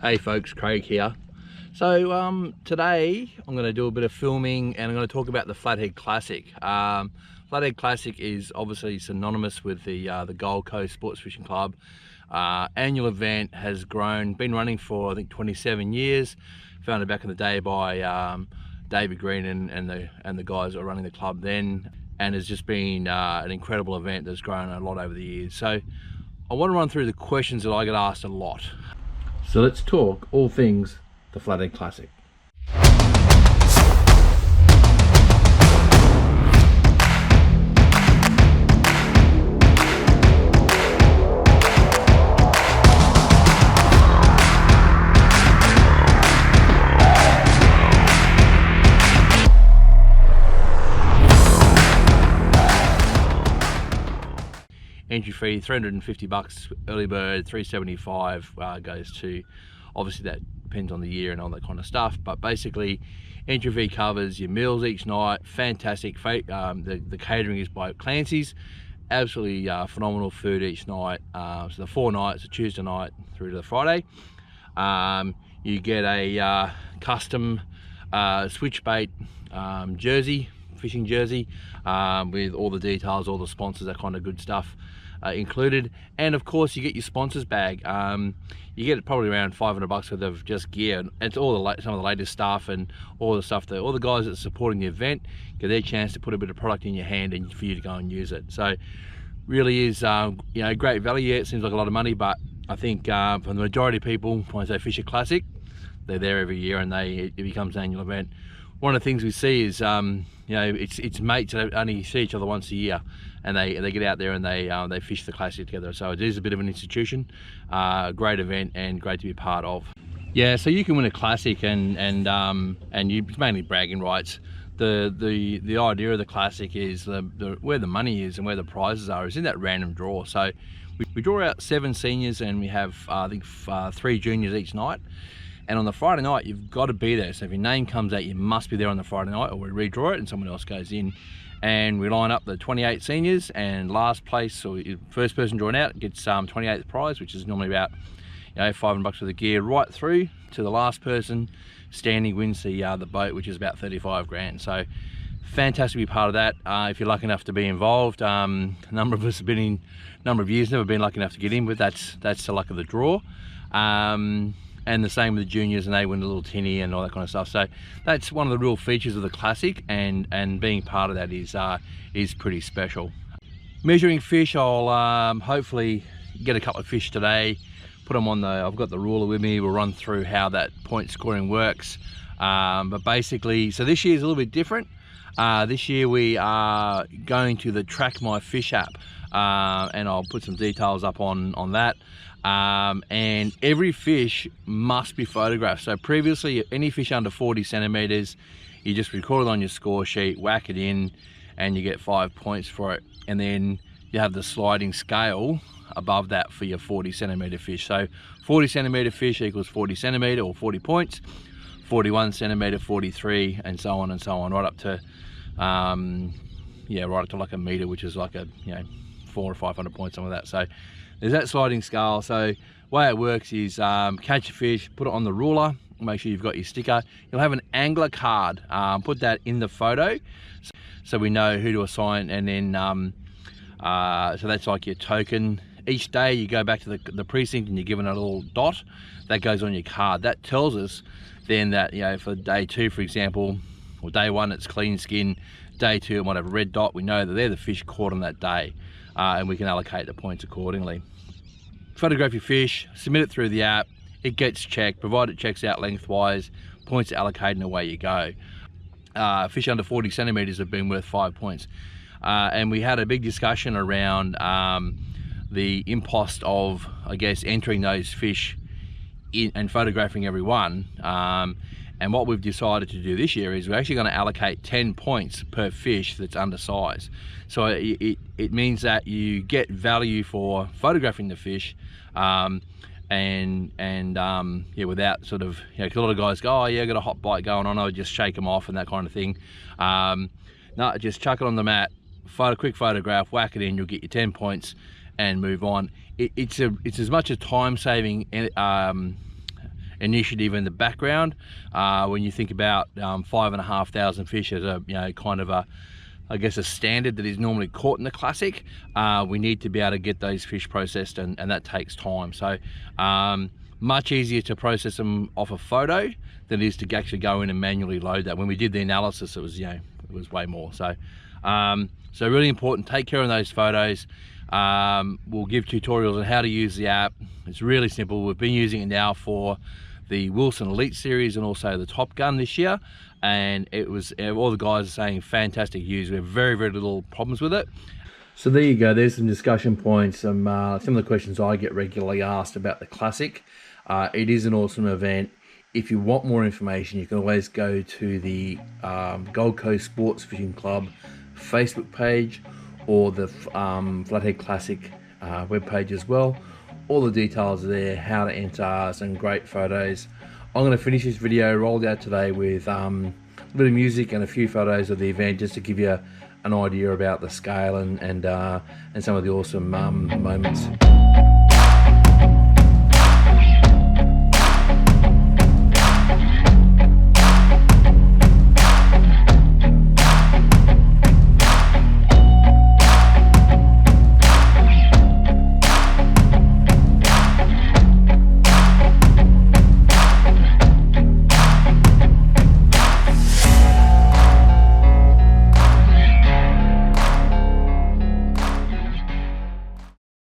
Hey folks, Craig here. So today I'm going to do a bit of filming and I'm going to talk about the Flathead Classic. Flathead Classic is obviously synonymous with the Gold Coast Sports Fishing Club. Annual event has been running for I think 27 years. Founded back in the day by David Green and the guys that are running the club then, and has just been an incredible event that's grown a lot over the years. So I want to run through the questions that I get asked a lot. So let's talk all things the Flathead Classic. Entry fee $350, early bird $375 goes to, obviously that depends on the year and all that kind of stuff, but basically entry fee covers your meals each night. Fantastic. The catering is by Clancy's, absolutely phenomenal food each night. So the 4 nights, a Tuesday night through to the Friday. You get a custom switch bait jersey, fishing jersey, with all the details, all the sponsors, that kind of good stuff included. And of course you get your sponsors bag. You get probably around $500 worth of just gear, and it's all some of the latest stuff and all the stuff that all the guys that are supporting the event get their chance to put a bit of product in your hand and for you to go and use it. So really is you know, great value. Yeah, it seems like a lot of money, but I think for the majority of people, when they fish a classic, they're there every year and it becomes an annual event. One of the things we see is you know, it's mates that only see each other once a year, and they get out there and they fish the classic together. So it is a bit of an institution, great event and great to be a part of. Yeah, so you can win a classic and it's mainly bragging rights. The idea of the classic is where the money is and where the prizes are is in that random draw. So we draw out 7 seniors and we have I think 3 juniors each night. And on the Friday night, you've got to be there. So if your name comes out, you must be there on the Friday night, or we redraw it and someone else goes in. And we line up the 28 seniors, and last place, or first person drawn out, gets 28th prize, which is normally about, you know, $500 for the gear, right through to the last person standing wins the boat, which is about 35 grand. So fantastic to be part of that. If you're lucky enough to be involved, a number of us have been in a number of years, never been lucky enough to get in, but that's the luck of the draw. And the same with the juniors, and they win a little tinny and all that kind of stuff. So that's one of the real features of the classic, and being part of that is pretty special. Measuring fish, I'll hopefully get a couple of fish today, put them on I've got the ruler with me. We'll run through how that point scoring works. But basically, so this year is a little bit different. This year we are going to the Track My Fish app, and I'll put some details up on that. And every fish must be photographed. So previously, any fish under 40 centimeters, you just record it on your score sheet, whack it in, and you get 5 points for it. And then you have the sliding scale above that for your 40 centimeter fish. So 40 centimeter fish equals 40 centimeter or 40 points, 41 centimeter 43, and so on, right up to yeah, right up to like a meter, which is like a, you know, 400 or 500 points, some of that. So there's that sliding scale. So the way it works is catch a fish, put it on the ruler, make sure you've got your sticker. You'll have an angler card, put that in the photo so we know who to assign, and then so that's like your token. Each day you go back to the precinct and you're given a little dot that goes on your card. That tells us then that, you know, for day 2, for example, or day 1 it's clean skin, day 2 it might have a red dot. We know that they're the fish caught on that day, and we can allocate the points accordingly. Photograph your fish, submit it through the app, it gets checked, provided it checks out lengthwise, points are allocated and away you go. Fish under 40 centimeters have been worth 5 points. And we had a big discussion around the impost of, I guess, entering those fish in and photographing every one. And what we've decided to do this year is we're actually going to allocate 10 points per fish that's undersized. So it means that you get value for photographing the fish, yeah, without sort of, you know, 'cause a lot of guys go, oh yeah, I got a hot bite going on, I'll just shake them off and that kind of thing. No, just chuck it on the mat, quick photograph, whack it in, you'll get your 10 points and move on. It's as much a time saving initiative in the background. When you think about 5,500 fish as a, you know, kind of a, I guess, a standard that is normally caught in the Classic, we need to be able to get those fish processed, and that takes time. So much easier to process them off a photo than it is to actually go in and manually load that. When we did the analysis, it was, you know, it was way more. So so really important, take care of those photos. We'll give tutorials on how to use the app. It's really simple. We've been using it now for the Wilson Elite series and also the Top Gun this year, and it was, all the guys are saying fantastic use. We have very little problems with it. So there you go, there's some discussion points, some of the questions I get regularly asked about the Classic. It is an awesome event. If you want more information, you can always go to the Gold Coast Sports Fishing Club Facebook page, or the Flathead Classic webpage as well. All the details are there, how to enter, some great photos. I'm going to finish this video rolled out today with a bit of music and a few photos of the event, just to give you an idea about the scale and some of the awesome moments.